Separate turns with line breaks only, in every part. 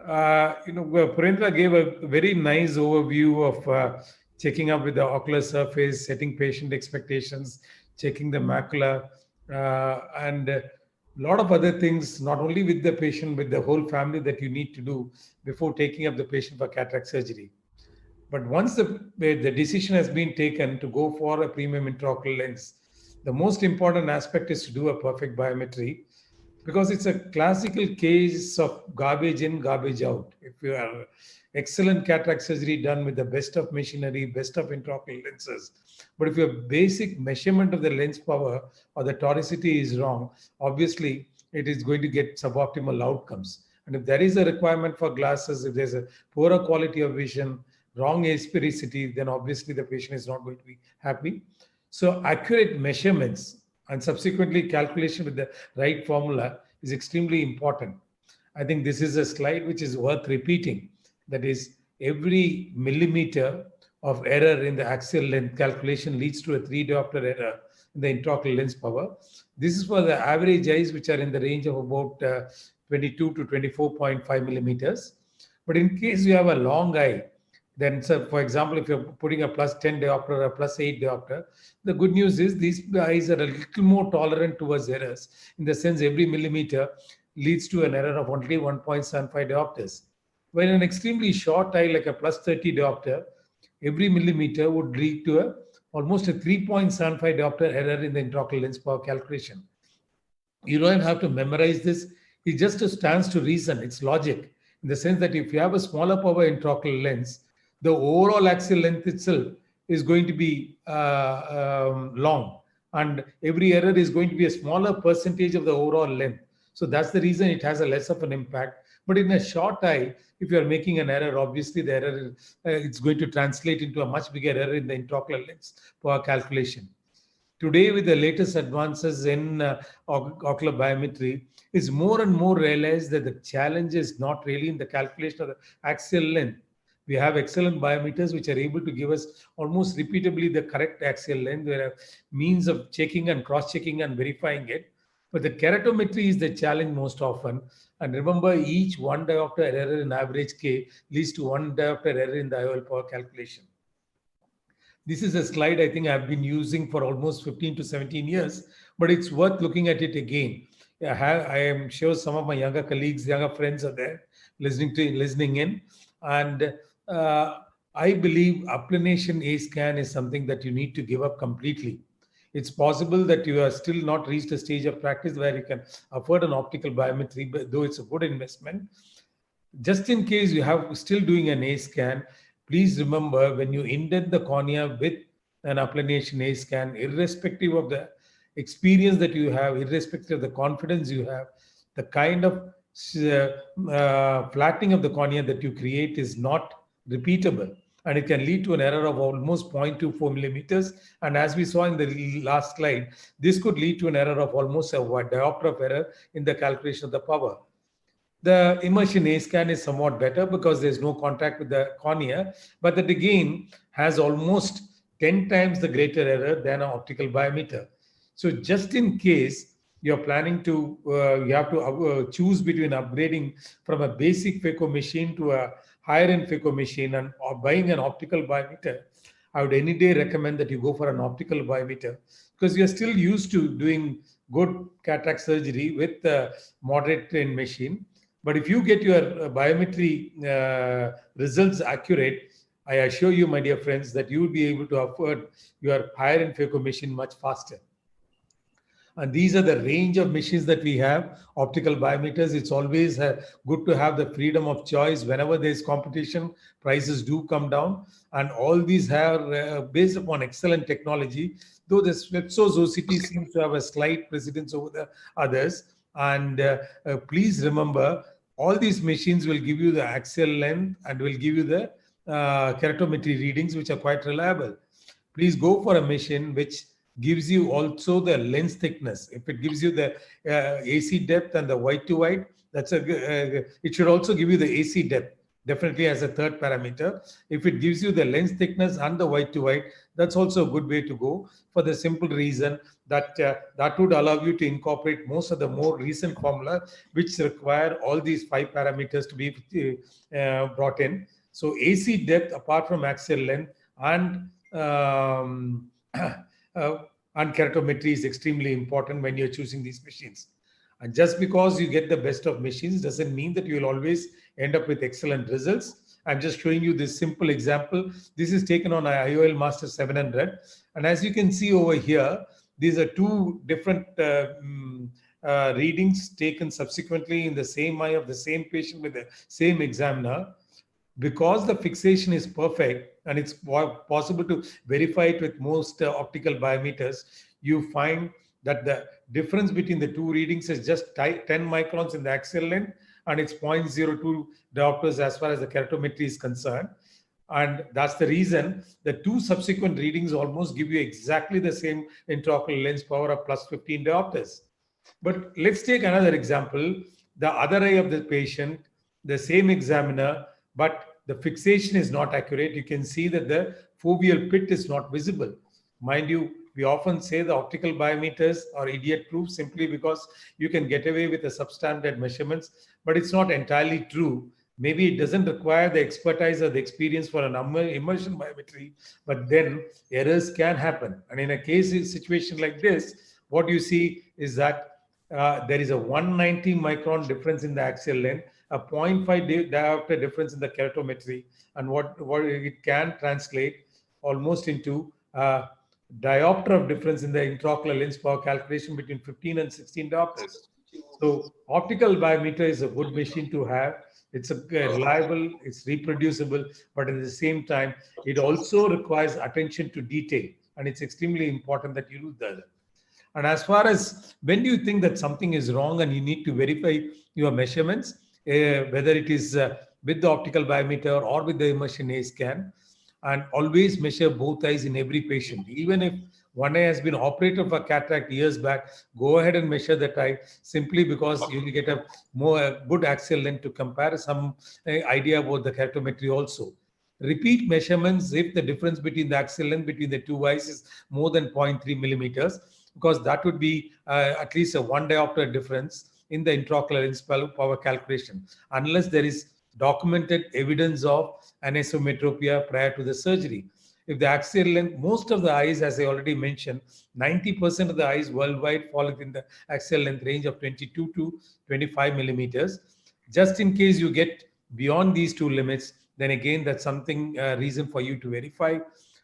Purendra gave a very nice overview of checking up with the ocular surface, setting patient expectations, checking the macula, and a lot of other things, not only with the patient, with the whole family that you need to do before taking up the patient for cataract surgery. But once the decision has been taken to go for a premium intraocular lens, the most important aspect is to do a perfect biometry, because it's a classical case of garbage in, garbage out. If you are excellent cataract surgery done with the best of machinery, best of intraocular lenses, but if your basic measurement of the lens power or the toricity is wrong, obviously it is going to get suboptimal outcomes. And if there is a requirement for glasses, if there's a poorer quality of vision, wrong asphericity, then obviously the patient is not going to be happy. So accurate measurements and subsequently calculation with the right formula is extremely important. I think this is a slide which is worth repeating. That is, every millimeter of error in the axial length calculation leads to a 3 diopter error in the intraocular lens power. This is for the average eyes, which are in the range of about 22 to 24.5 millimeters. But in case you have a long eye, then, so for example, if you're putting a plus 10 diopter or a plus 8 diopter, the good news is these eyes are a little more tolerant towards errors. In the sense, every millimeter leads to an error of only 1.75 diopters. When an extremely short eye, like a plus 30 diopter, every millimeter would lead to almost a 3.75 diopter error in the intraocular lens power calculation. You don't have to memorize this. It just stands to reason. It's logic, in the sense that if you have a smaller power intraocular lens, the overall axial length itself is going to be long, and every error is going to be a smaller percentage of the overall length. So that's the reason it has a less of an impact. But in a short eye, if you are making an error, obviously the error it's going to translate into a much bigger error in the intraocular lens power calculation. Today, with the latest advances in ocular biometry, it's more and more realized that the challenge is not really in the calculation of the axial length. We have excellent biometers which are able to give us almost repeatably the correct axial length. There are means of checking and cross-checking and verifying it. But the keratometry is the challenge most often. And remember, each 1 diopter error in average K leads to 1 diopter error in the IOL power calculation. This is a slide I think I've been using for almost 15 to 17 years, but it's worth looking at it again. I am sure some of my younger colleagues, younger friends are there listening in. And I believe applanation A scan is something that you need to give up completely. It's possible that you are still not reached a stage of practice where you can afford an optical biometry, but though it's a good investment. Just in case you have still doing an A scan, please remember, when you indent the cornea with an applanation A scan, irrespective of the experience that you have, irrespective of the confidence you have, the kind of flattening of the cornea that you create is not repeatable, and it can lead to an error of almost 0.24 millimeters. And as we saw in the last slide, this could lead to an error of almost a diopter of error in the calculation of the power. The immersion A scan is somewhat better because there's no contact with the cornea, but that again has almost 10 times the greater error than an optical biometer. So just in case you're planning to, you have to choose between upgrading from a basic phaco machine to a higher-end phaco machine and buying an optical biometer, I would any day recommend that you go for an optical biometer, because you're still used to doing good cataract surgery with a moderate trained machine. But if you get your biometry results accurate, I assure you, my dear friends, that you will be able to afford your higher-end phaco machine much faster. And these are the range of machines that we have. Optical biometers, it's always good to have the freedom of choice. Whenever there's competition, prices do come down. And all these are based upon excellent technology, though the Swepsos OCT seems to have a slight precedence over the others. And please remember, all these machines will give you the axial length and will give you the keratometry readings, which are quite reliable. Please go for a machine which gives you also the lens thickness. If it gives you the AC depth and the white to white, that's it should also give you the AC depth. definitely as a third parameter. If it gives you the lens thickness and the white to white, that's also a good way to go, for the simple reason that that would allow you to incorporate most of the more recent formula which require all these 5 parameters to be brought in. So AC depth, apart from axial length, and and keratometry is extremely important when you're choosing these machines. And just because you get the best of machines doesn't mean that you will always end up with excellent results. I'm just showing you this simple example. This is taken on IOL Master 700. And as you can see over here, these are two different readings taken subsequently in the same eye of the same patient with the same examiner. Because the fixation is perfect and it's possible to verify it with most optical biometers, you find that the difference between the two readings is just 10 microns in the axial length, and it's 0.02 diopters as far as the keratometry is concerned. And that's the reason the two subsequent readings almost give you exactly the same intraocular lens power of plus 15 diopters. But let's take another example. The other eye of the patient, the same examiner, but the fixation is not accurate. You can see that the foveal pit is not visible. Mind you, we often say the optical biometers are idiot-proof simply because you can get away with the substandard measurements, but it's not entirely true. Maybe it doesn't require the expertise or the experience for an immersion biometry, but then errors can happen. And in a situation like this, what you see is that there is a 190 micron difference in the axial length, a 0.5 diopter difference in the keratometry, and what it can translate almost into diopter of difference in the intraocular lens power calculation between 15 and 16 diopters. So optical biometer is a good machine to have. It's reliable, it's reproducible, but at the same time, it also requires attention to detail, and it's extremely important that you do that. And as far as when do you think that something is wrong and you need to verify your measurements, whether it is with the optical biometer or with the immersion A scan, and always measure both eyes in every patient. Even if one eye has been operated for cataract years back, go ahead and measure that eye, simply because you will get a more good axial length to compare some idea about the keratometry also. Repeat measurements if the difference between the axial length between the two eyes is more than 0.3 millimeters, because that would be at least a 1 diopter difference in the intraocular lens power calculation, unless there is documented evidence of anisometropia prior to the surgery. If the axial length, most of the eyes, as I already mentioned, 90% of the eyes worldwide fall within the axial length range of 22 to 25 millimeters. Just in case you get beyond these two limits, then again, that's something reason for you to verify.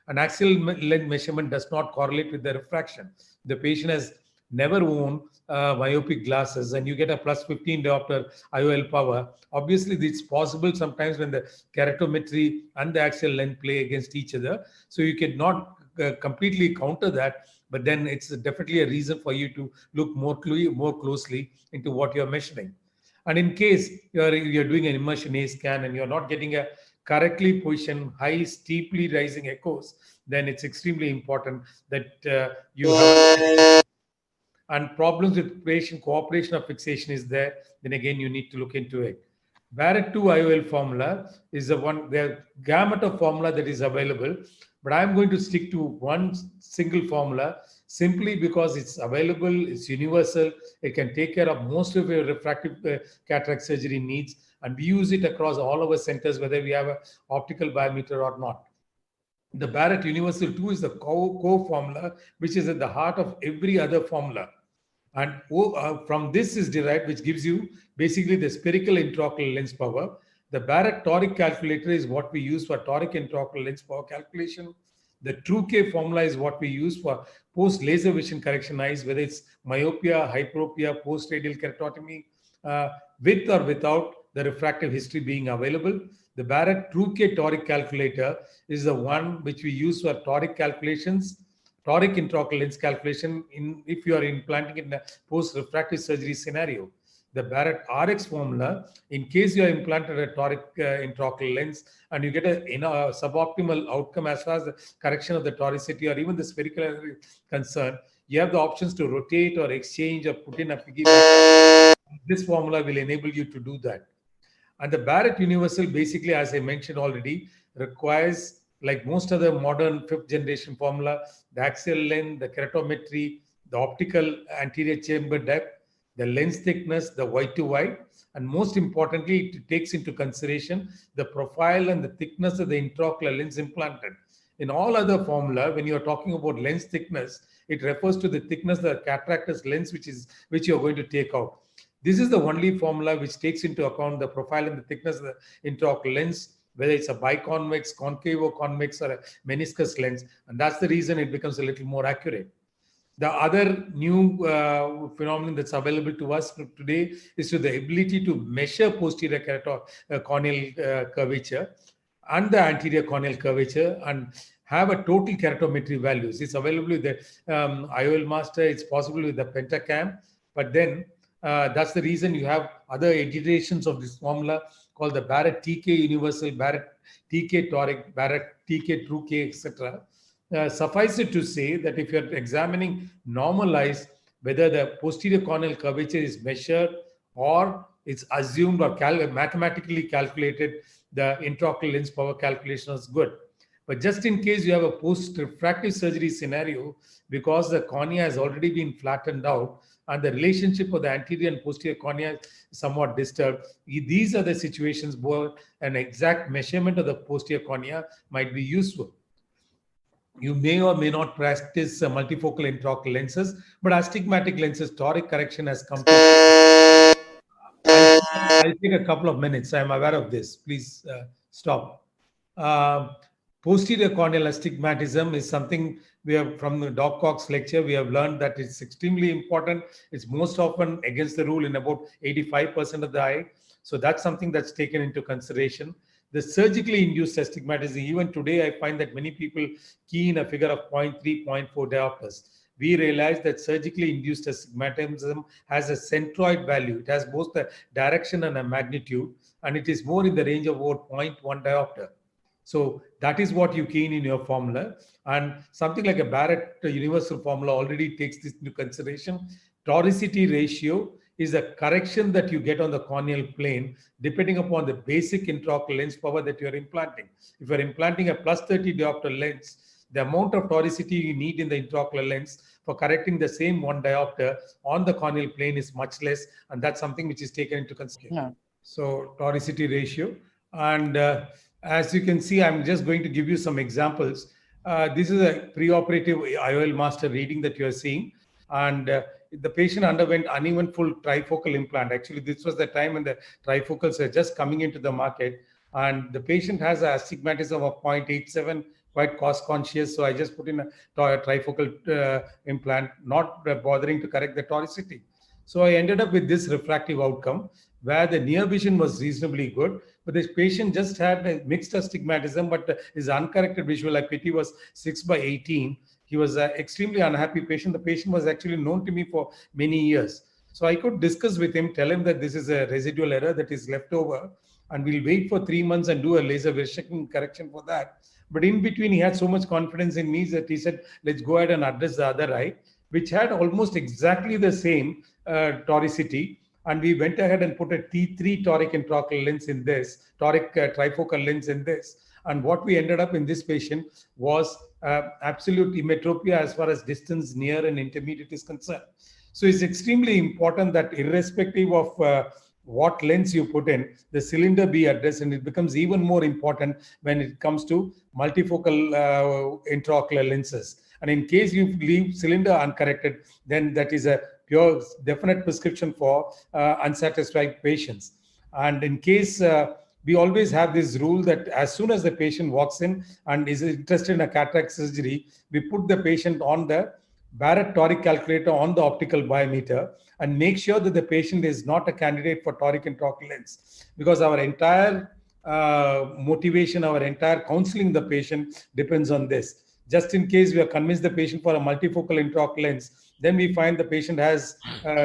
An axial length measurement does not correlate with the refraction. The patient has never worn myopic glasses and you get a plus 15 diopter IOL power. Obviously, it's possible sometimes when the keratometry and the axial length play against each other. So you cannot completely counter that, but then it's definitely a reason for you to look more closely into what you're measuring. And in case you're doing an immersion A scan and you're not getting a correctly positioned, high, steeply rising echoes, then it's extremely important that you have, and problems with patient cooperation or fixation is there, then again you need to look into it. Barrett 2 IOL formula is the gamut of formula that is available, but I'm going to stick to one single formula simply because it's available, it's universal, it can take care of most of your refractive cataract surgery needs, and we use it across all our centers, whether we have an optical biometer or not. The Barrett Universal 2 is the core formula, which is at the heart of every other formula. And from this is derived, which gives you basically the spherical intraocular lens power. The Barrett toric calculator is what we use for toric intraocular lens power calculation. The True K formula is what we use for post-laser vision correction eyes, whether it's myopia, hyperopia, post-radial keratotomy, with or without the refractive history being available. The Barrett True K toric calculator is the one which we use for toric calculations, toric intraocular lens calculation if you are implanting in a post-refractive surgery scenario. The Barrett RX formula, in case you are implanted a toric intraocular lens and you get a suboptimal outcome as far as the correction of the toricity or even the spherical concern, you have the options to rotate or exchange or put in a piggyback. This formula will enable you to do that. And the Barrett Universal, basically, as I mentioned already, requires, like most other modern fifth generation formula, the axial length, the keratometry, the optical anterior chamber depth, the lens thickness, the white to white, and most importantly, it takes into consideration the profile and the thickness of the intraocular lens implanted. In all other formula, when you are talking about lens thickness, it refers to the thickness of the cataractous lens which you are going to take out. This is the only formula which takes into account the profile and the thickness of the intraocular lens, whether it's a biconvex, concave or convex, or a meniscus lens, and that's the reason it becomes a little more accurate. The other new phenomenon that's available to us today is to the ability to measure posterior corneal curvature and the anterior corneal curvature and have a total keratometry values. It's available with the IOL Master. It's possible with the Pentacam, but then that's the reason you have other iterations of this formula called the Barrett TK Universal, Barrett TK Toric, Barrett TK True K, etc. Suffice it to say that if you're examining normalized, whether the posterior corneal curvature is measured or it's assumed or mathematically calculated, the intraocular lens power calculation is good. But just in case you have a post-refractive surgery scenario, because the cornea has already been flattened out and the relationship of the anterior and posterior cornea is somewhat disturbed, these are the situations where an exact measurement of the posterior cornea might be useful. You may or may not practice multifocal intraocular lenses, but astigmatic lenses, toric correction has come to. I'll take a couple of minutes. I'm aware of this. Please stop. Posterior corneal astigmatism is something we have from the Doc Cox lecture. We have learned that it's extremely important. It's most often against the rule in about 85% of the eye. So that's something that's taken into consideration. The surgically induced astigmatism, even today, I find that many people key in a figure of 0.3, 0.4 diopters. We realize that surgically induced astigmatism has a centroid value. It has both a direction and a magnitude, and it is more in the range of about 0.1 diopter. So that is what you key in your formula. And something like a Barrett universal formula already takes this into consideration. Toricity ratio is a correction that you get on the corneal plane depending upon the basic intraocular lens power that you're implanting. If you're implanting a plus 30 diopter lens, the amount of toricity you need in the intraocular lens for correcting the same 1 diopter on the corneal plane is much less, and that's something which is taken into consideration. Yeah. So toricity ratio. And as you can see, I'm just going to give you some examples. This is a preoperative IOL master reading that you're seeing. And the patient underwent uneventful trifocal implant. Actually, this was the time when the trifocals are just coming into the market. And the patient has an astigmatism of 0.87, quite cost conscious. So I just put in a trifocal implant, not bothering to correct the toricity. So I ended up with this refractive outcome where the near vision was reasonably good, but this patient just had a mixed astigmatism, but his uncorrected visual acuity was 6/18. He was an extremely unhappy patient. The patient was actually known to me for many years. So I could discuss with him, tell him that this is a residual error that is left over, and we'll wait for 3 months and do a laser vision correction for that. But in between, he had so much confidence in me that he said, let's go ahead and address the other eye, which had almost exactly the same toricity. And we went ahead and put a T3 toric intraocular lens in this, toric trifocal lens in this. And what we ended up in this patient was absolute emmetropia as far as distance near and intermediate is concerned. So it's extremely important that irrespective of what lens you put in, the cylinder be addressed, and it becomes even more important when it comes to multifocal intraocular lenses. And in case you leave cylinder uncorrected, then that is a pure definite prescription for unsatisfied patients. And in case we always have this rule that as soon as the patient walks in and is interested in a cataract surgery, we put the patient on the Barrett toric calculator on the optical biometer and make sure that the patient is not a candidate for toric intraocular lens, because our entire motivation, our entire counseling the patient depends on this. Just in case we are convinced the patient for a multifocal intraocular lens, then we find the patient has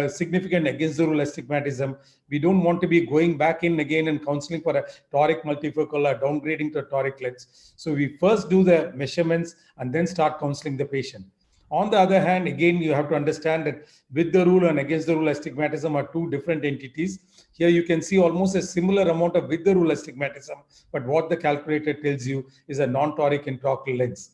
significant against the rule astigmatism. We don't want to be going back in again and counseling for a toric multifocal or downgrading to a toric lens. So we first do the measurements and then start counseling the patient. On the other hand, again, you have to understand that with the rule and against the rule astigmatism are two different entities. Here you can see almost a similar amount of with the rule astigmatism, but what the calculator tells you is a non-toric intraocular lens.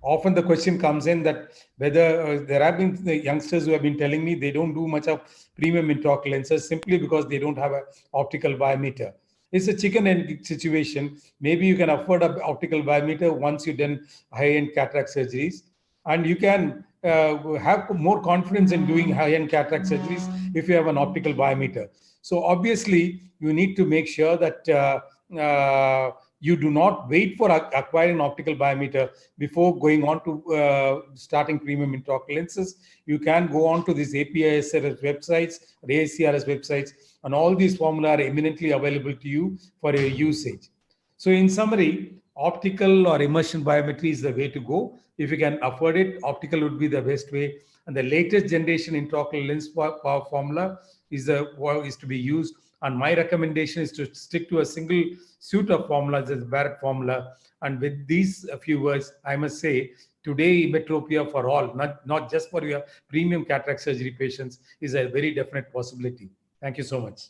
Often the question comes in that whether there have been the youngsters who have been telling me they don't do much of premium intraocular lenses simply because they don't have an optical biometer. It's a chicken and egg situation. Maybe you can afford an optical biometer once you've done high-end cataract surgeries, and you can have more confidence in doing high-end cataract surgeries if you have an optical biometer. So obviously, you need to make sure that you do not wait for acquiring an optical biometer before going on to starting premium intraocular lenses. You can go on to these APISRS websites or AICRS websites, and all these formula are eminently available to you for your usage. So in summary, optical or immersion biometry is the way to go. If you can afford it, optical would be the best way. And the latest generation intraocular lens power formula is to be used. And my recommendation is to stick to a single suite of formulas as the Barrett formula. And with these few words, I must say, today metropia for all, not just for your premium cataract surgery patients, is a very definite possibility. Thank you so much.